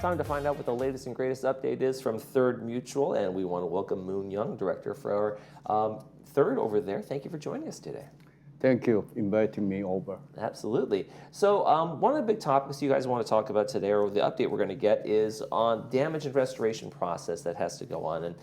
time to find out what the latest and greatest update is from Third Mutual, and we want to welcome Moon Young, Director for Third over there. Thank you for joining us today. Thank you for inviting me over. Absolutely. So one of the big topics you guys want to talk about today, or the update we're going to get, is on damage and restoration process that has to go on. And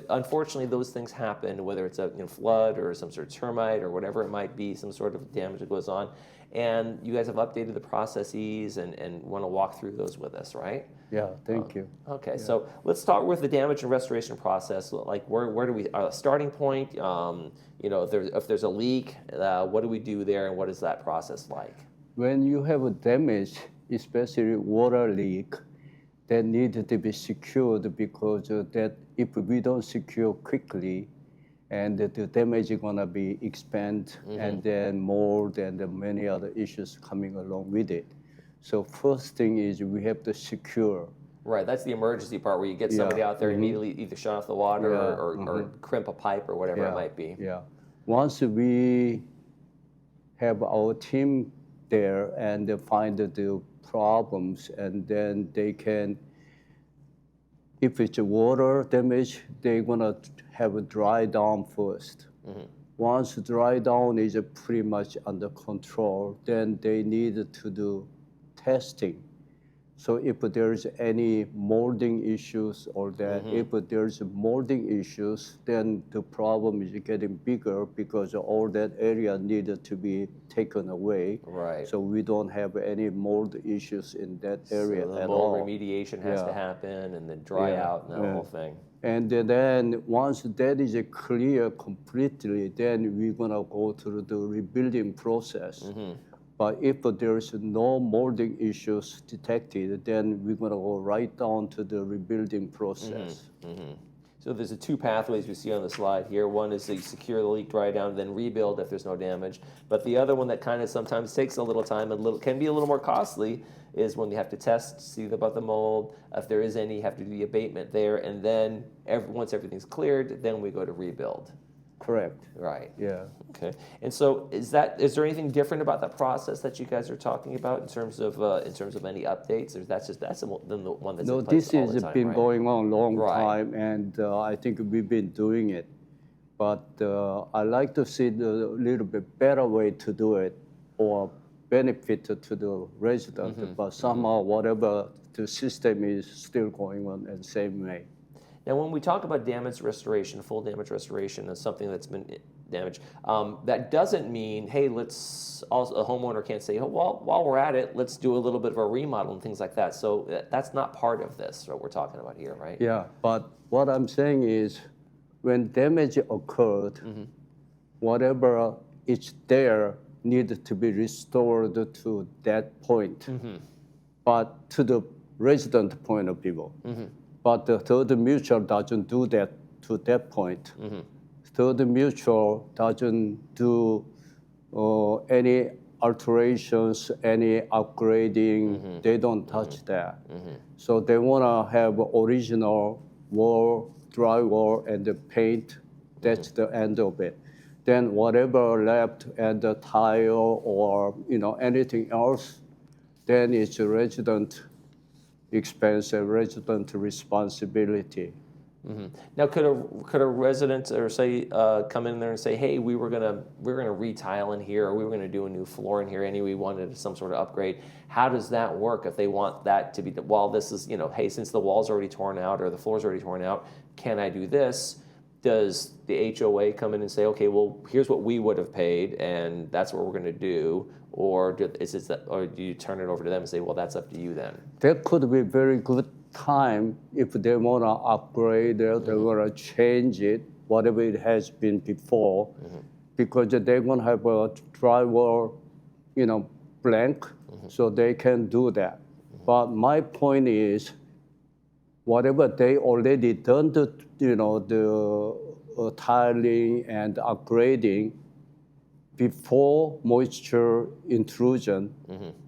unfortunately, those things happen, whether it's a flood or some sort of termite or whatever it might be, some sort of damage that goes on. And you guys have updated the processes and want to walk through those with us, right? Yeah, thank you. Okay, yeah. So let's start with the damage and restoration process. Like, where do we, starting point, if there's a leak, what do we do there, and what is that process like? When you have a damage, especially water leak, that need to be secured, because that if we don't secure quickly, and the damage is gonna be expand, and then mold and many other issues coming along with it. So first thing is we have to secure. Right, that's the emergency part where you get somebody out there immediately, either shut off the water or crimp a pipe or whatever it might be. Yeah. Once we have our team there and they find the problems, and then they can, if it's a water damage, they're gonna have a dry down first. Once dry down is pretty much under control, then they need to do testing. So if there's any molding issues or that, if there's molding issues, then the problem is getting bigger because all that area needed to be taken away. Right. So we don't have any mold issues in that area so the at mold all. remediation has to happen, and then dry out and the whole thing. And then once that is clear completely, then we're gonna go through the rebuilding process. But if there's no molding issues detected, then we're gonna go right down to the rebuilding process. So there's two pathways we see on the slide here. One is to secure the leak, dry down, then rebuild if there's no damage. But the other one that kind of sometimes takes a little time and can be a little more costly is when you have to test, see about the mold. If there is any, you have to do the abatement there. And then once everything's cleared, then we go to rebuild. Correct. Right. Yeah. Okay. And so is there anything different about that process that you guys are talking about in terms of any updates, or that's the one that's in place all the time? No, this has been going on a long Right. time, and I think we've been doing it. But I like to see the little bit better way to do it, or benefit to the resident. But somehow, whatever the system is still going on in the same way. Now, when we talk about damage restoration, full damage restoration is something that's been damaged. That doesn't mean, hey, a homeowner can't say, oh, well, while we're at it, let's do a little bit of a remodel and things like that. So that's not part of this, what we're talking about here, right? Yeah, but what I'm saying is, when damage occurred, whatever is there needs to be restored to that point, but to the resident point of view. But the Third Mutual doesn't do that to that point. Third Mutual doesn't do any alterations, any upgrading. They don't touch that. So they want to have original wall, drywall, and the paint. That's the end of it. Then whatever left and the tile or anything else, then it's a resident expense, a resident responsibility. Now, could a resident or say come in there and say, hey, we're gonna retile in here, or we were gonna do a new floor in here, we wanted some sort of upgrade? How does that work if they want that to be, while this is, hey, since the wall's already torn out or the floor's already torn out, can I do this? Does the HOA come in and say, okay, well, here's what we would have paid, and that's what we're gonna do? Or do you turn it over to them and say, well, that's up to you then? That could be a very good time if they want to upgrade it, they want to change it, whatever it has been before, because they're going to have a drywall, blank, so they can do that. But my point is, whatever they already done, the tiling and upgrading, before moisture intrusion,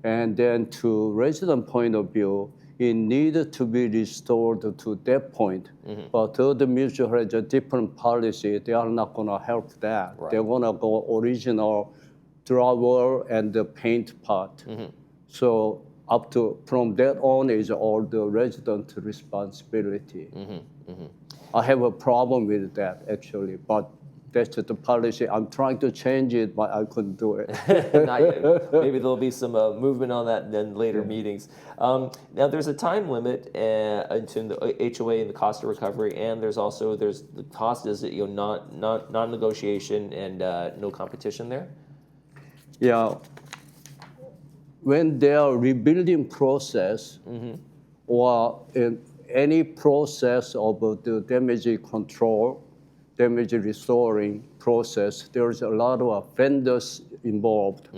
and then to resident point of view, it needed to be restored to that point. But Third Mutual has a different policy. They are not going to help that. Right. They're going to go original drywall and the paint part. So up to from that on is all the resident responsibility. I have a problem with that actually, but that's the policy. I'm trying to change it, but I couldn't do it. Not yet. Maybe there'll be some movement on that in later meetings. Now, there's a time limit into the HOA and the cost of recovery, and there's the cost is non-negotiation and no competition there. Yeah. When they are rebuilding process or in any process of the damage control, damage restoring process, there's a lot of vendors involved,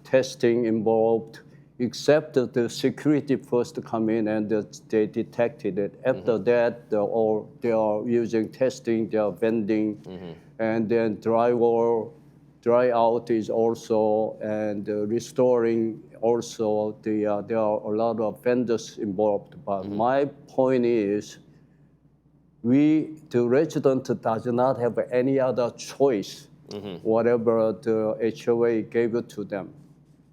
testing involved, except that the security first come in and they detected it. After that, they are using testing, they are vending, and then dry out is also, and restoring also. There are a lot of vendors involved. But my point is, the resident does not have any other choice, whatever the HOA gave it to them.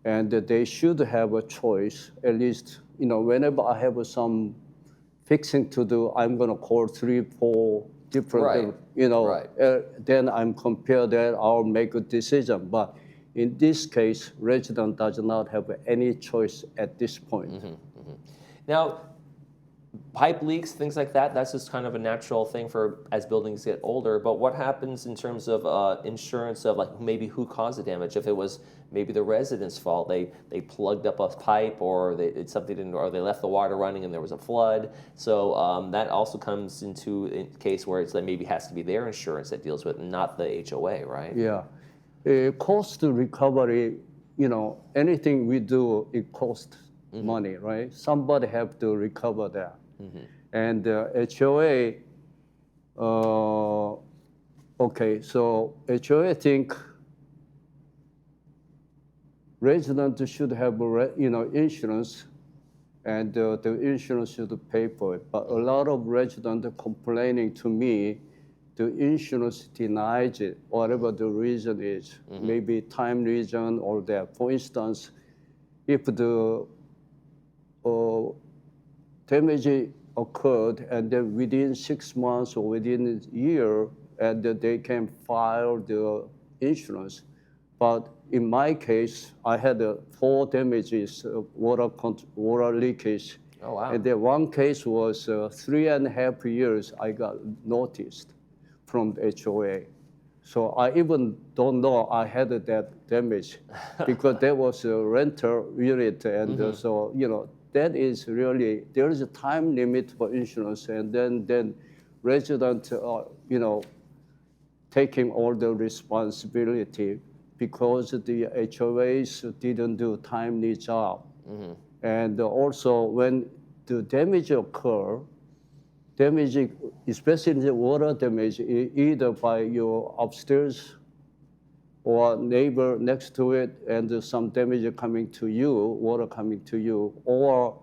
And they should have a choice, at least, whenever I have some fixing to do, I'm gonna call 3-4 different, then I'm compare that, I'll make a decision. But in this case, resident does not have any choice at this point. Now, pipe leaks, things like that, that's just kind of a natural thing for as buildings get older. But what happens in terms of insurance of like maybe who caused the damage? If it was maybe the resident's fault, they plugged up a pipe, or they left the water running and there was a flood. So that also comes into a case where it's like maybe has to be their insurance that deals with it, not the HOA, right? Yeah. Cost recovery, anything we do, it costs money, right? Somebody have to recover that. And HOA, okay, so HOA think residents should have insurance, and the insurance should pay for it. But a lot of residents are complaining to me, the insurance denies it, whatever the reason is, maybe time reason or that. For instance, if the damage occurred and then within 6 months or within a year, and they can file the insurance. But in my case, I had 4 damages, water leakage. Oh, wow. And then one case was 3.5 years I got noticed from the HOA. So I even don't know I had that damage because there was a rental unit. And so, that is really, there is a time limit for insurance, and then resident, taking all the responsibility because the HOAs didn't do timely job. And also when the damage occur, especially the water damage, either by your upstairs or neighbor next to it, and some damage coming to you, water coming to you, or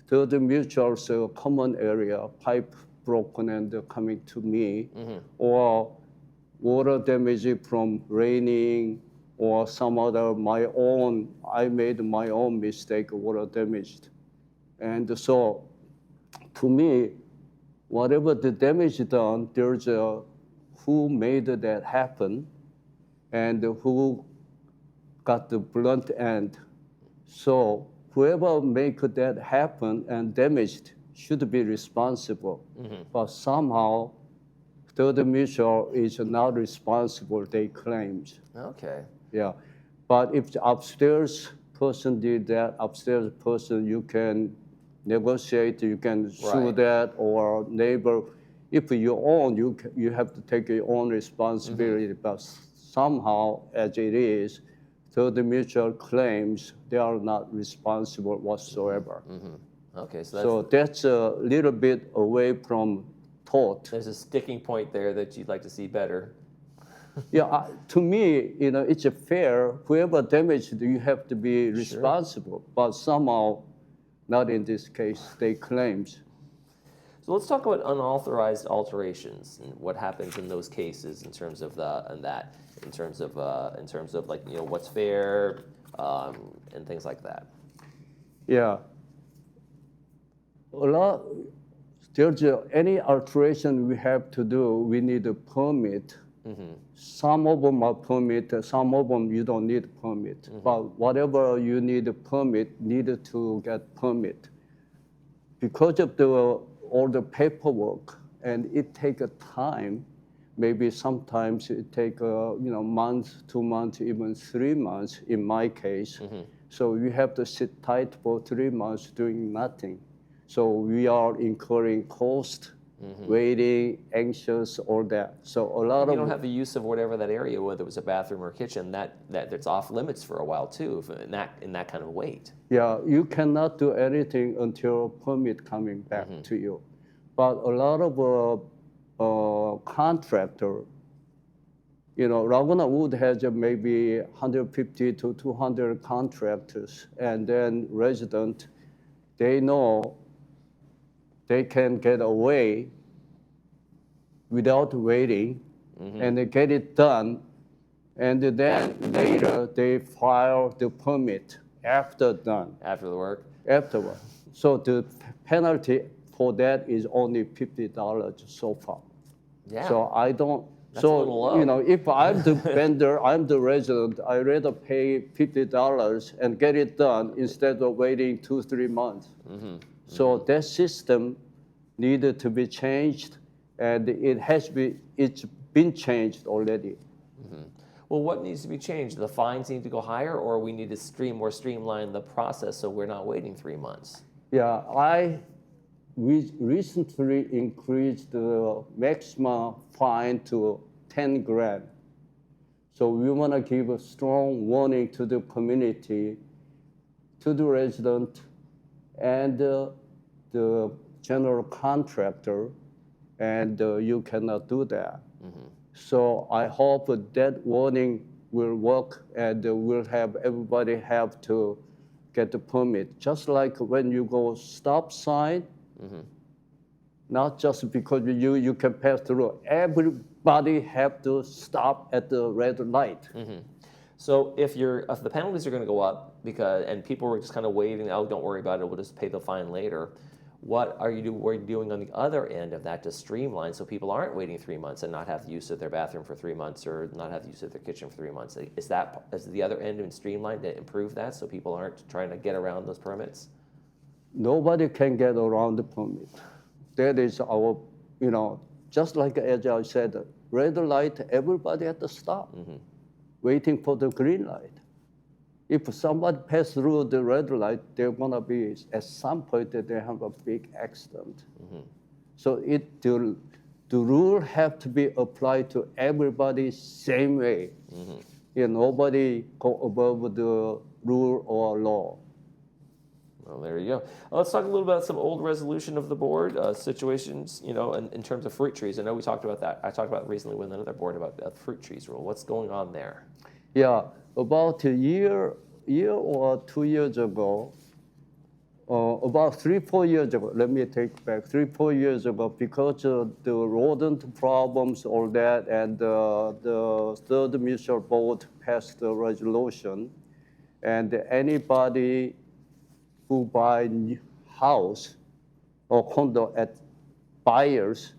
to the mutual's common area, pipe broken and coming to me, or water damage from raining, or some other I made my own mistake, water damaged. And so, to me, whatever the damage done, there's who made that happen, and who got the blunt end. So whoever make that happen and damaged should be responsible. But somehow, Third Mutual is not responsible, they claimed. Okay. Yeah, but if the upstairs person did that, upstairs person, you can negotiate, you can sue that, or neighbor. If you own, you have to take your own responsibility. But somehow, as it is, Third Mutual claims they are not responsible whatsoever. Okay, So that's a little bit away from thought. There's a sticking point there that you'd like to see better. Yeah, to me, it's a fair. Whoever damaged, you have to be responsible. But somehow, not in this case, they claims. So let's talk about unauthorized alterations and what happens in those cases in terms of in terms of like what's fair and things like that. Yeah. A lot, any alteration we have to do, we need a permit. Some of them are permit, some of them you don't need permit. But whatever you need a permit, needed to get permit. Because of all the paperwork, and it take a time, maybe sometimes it take months, 2 months, even 3 months in my case. So you have to sit tight for 3 months doing nothing. So we are incurring cost, waiting, anxious, all that. So a lot You of don't have the use of whatever that area, whether it was a bathroom or kitchen, that's off limits for a while too, in that kind of wait. Yeah, you cannot do anything until permit coming back to you. But a lot of contractor, Laguna Woods has maybe 150 to 200 contractors, and then resident, they know they can get away without waiting, and they get it done, and then later they file the permit after done. After the work? Afterward. So the penalty for that is only $50 so far. Yeah. So I don't. That's a little low. If I'm the vendor, I'm the resident, I rather pay $50 and get it done instead of waiting 2-3 months. So that system needed to be changed, and it's been changed already. Well, what needs to be changed? The fines need to go higher, or we need to streamline the process so we're not waiting 3 months? Yeah, we recently increased the maximum fine to 10 grand. So we want to give a strong warning to the community, to the resident, and the general contractor, and you cannot do that. So I hope that warning will work, and will have everybody have to get the permit. Just like when you go stop sign, not just because you can pass through. Everybody have to stop at the red light. So if the penalties are going to go up and people were just kind of waiting, oh, don't worry about it, we'll just pay the fine later. What are you doing on the other end of that to streamline so people aren't waiting 3 months and not have the use of their bathroom for 3 months or not have the use of their kitchen for 3 months? Is the other end been streamlined to improve that so people aren't trying to get around those permits? Nobody can get around the permit. That is our, just like as I said, red light, everybody has to stop, waiting for the green light. If somebody pass through the red light, they're gonna be, at some point, they have a big accident. So the rule have to be applied to everybody same way. Nobody go above the rule or law. Well, there you go. Let's talk a little about some old resolution of the board situations, in terms of fruit trees. I know we talked about that. I talked about it recently with another board about the fruit trees rule. What's going on there? Yeah, about a year or 2 years ago, about 3-4 years ago, let me take back, 3-4 years ago, because of the rodent problems, all that, and the third municipal board passed the resolution, and anybody who buy house or condo at buyers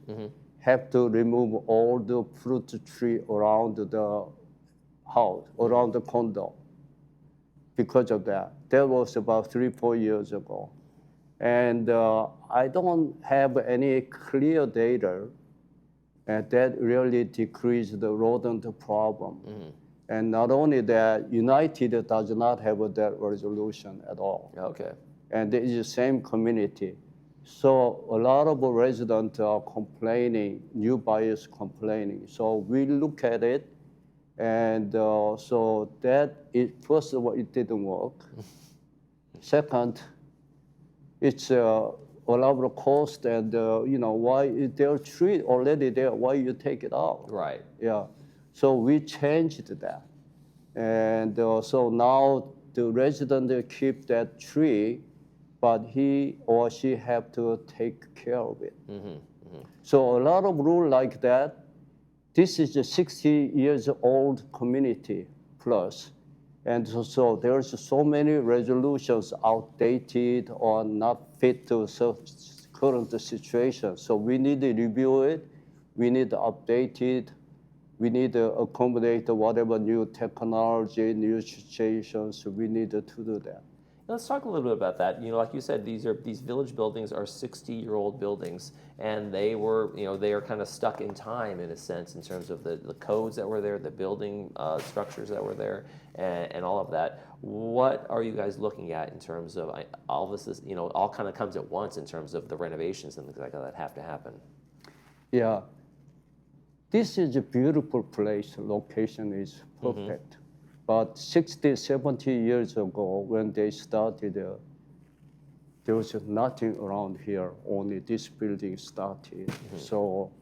have to remove all the fruit tree around the house, around the condo. Because of that. That was about 3-4 years ago. And I don't have any clear data that really decreased the rodent problem. And not only that, United does not have that resolution at all. Okay. And it is the same community. So a lot of residents are complaining, new buyers complaining. So we look at it, and so first of all, it didn't work. Second, it's a lot of cost, and why there are trees already there? Why you take it out? Right. Yeah. So we changed that, and so now the resident keep that tree, but he or she have to take care of it. So a lot of rule like that. This is a 60 years old community plus, And so there's so many resolutions outdated or not fit to current situation. So we need to review it, we need to update it, we need to accommodate whatever new technology, new situations, we need to do that. Let's talk a little bit about that. Like you said, these village buildings are 60-year-old buildings, and they are kind of stuck in time in a sense in terms of the codes that were there, the building structures that were there, and all of that. What are you guys looking at in terms of all this is all kind of comes at once in terms of the renovations and things like that have to happen? Yeah, this is a beautiful place. Location is perfect. Mm-hmm. But 60, 70 years ago, when they started, there was nothing around here, only this building started. Mm-hmm. So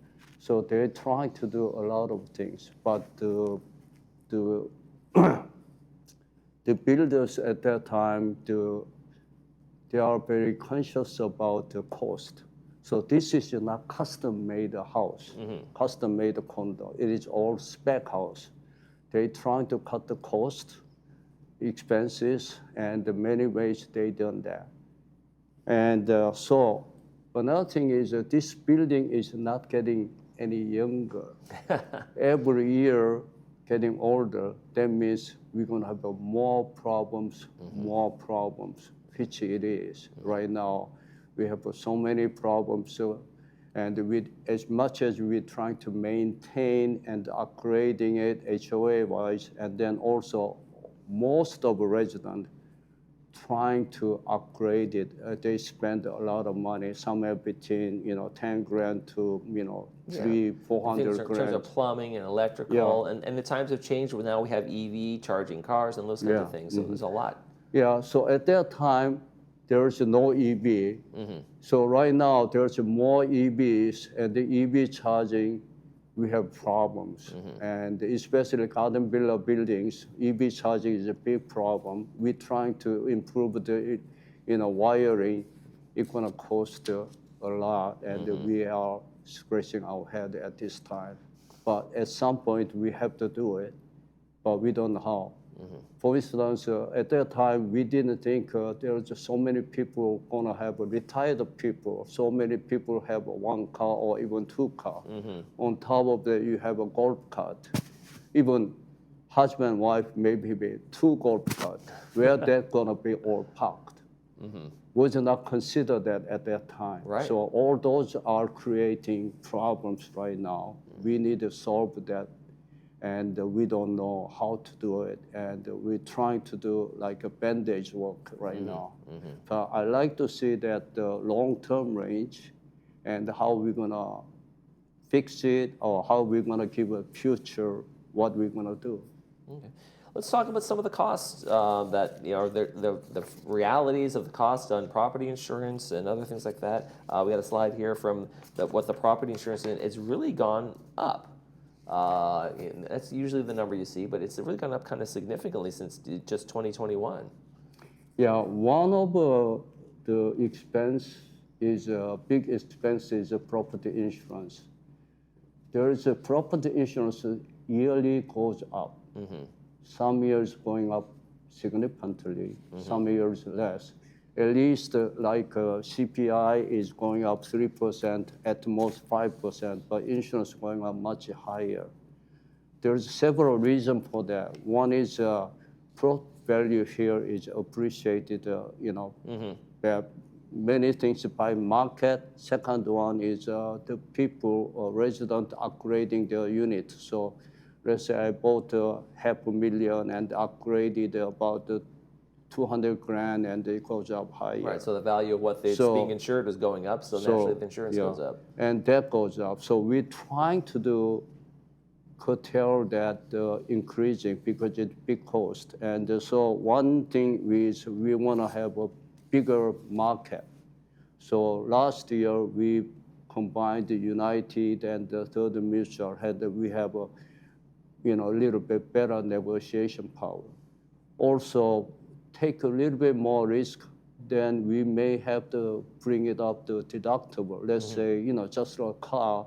they tried to do a lot of things, but the builders at that time, they are very conscious about the cost. So this is not custom-made house, mm-hmm. custom-made condo. It is all spec house. They trying to cut the cost, expenses, and in many ways they done that. And so another thing is this building is not getting any younger. Every year getting older, that means we're gonna have more problems, mm-hmm. Which it is. Mm-hmm. Right now, we have so many problems. And as much as we're trying to maintain and upgrading it HOA-wise, and then also most of the residents trying to upgrade it, they spend a lot of money, somewhere between 10 grand to $300-400 grand. In terms of plumbing and electrical, yeah. and the times have changed. Now we have EV charging cars and those kinds of things. So mm-hmm. there's a lot. Yeah. So at that time, there's no EV. Mm-hmm. So right now, there's more EVs, and the EV charging, we have problems. Mm-hmm. And especially garden villa buildings, EV charging is a big problem. We're trying to improve the wiring. It's gonna cost a lot, and mm-hmm. we are scratching our head at this time. But at some point, we have to do it, but we don't know how. Mm-hmm. For instance, at that time, we didn't think there were just so many people gonna have retired people. So many people have one car or even two cars. Mm-hmm. On top of that, you have a golf cart. Even husband and wife maybe two golf carts. Where that gonna be all parked? Mm-hmm. Was not considered that at that time. Right. So all those are creating problems right now. Mm-hmm. We need to solve that. And we don't know how to do it. And we're trying to do like a bandage work right mm-hmm. now. Mm-hmm. But I like to see that the long-term range and how we're gonna fix it or how we're gonna give a future, what we're gonna do. Okay. Let's talk about some of the costs that, the realities of the cost on property insurance and other things like that. We got a slide here from what the property insurance is. It's really gone up. That's usually the number you see, but it's really gone up kind of significantly since just 2021. Yeah, one of the expense is big expense is property insurance. There is a property insurance yearly goes up. Mm-hmm. Some years going up significantly, mm-hmm. some years less. At least like CPI is going up 3%, at most 5%, but insurance going up much higher. There's several reasons for that. One is product value here is appreciated, mm-hmm. that many things by market. Second one is the people or resident upgrading their unit. So let's say I bought $500,000 and upgraded about 200 grand, and it goes up higher. Right, so the value of what it's being insured is going up, so naturally the insurance goes up. And that goes up. So we're trying to curtail that increasing because it's big cost. And so one thing is we want to have a bigger market. So last year we combined the United and the Third Mutual. We have a little bit better negotiation power. Also, take a little bit more risk, then we may have to bring it up to deductible. Let's mm-hmm. say, just a car,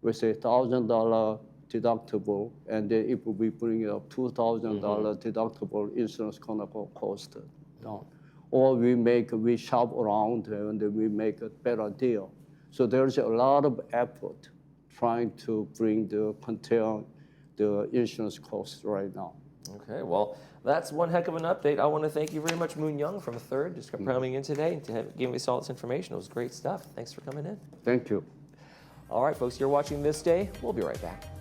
we say $1,000 deductible, and then if we bring it up $2,000 deductible, insurance gonna go cost down. Or we shop around and we make a better deal. So there's a lot of effort trying to contain the insurance cost right now. Okay, well, that's one heck of an update. I want to thank you very much, Moon Young from Third, just for coming in today and giving us all this information. It was great stuff. Thanks for coming in. Thank you. All right, folks, you're watching This Day. We'll be right back.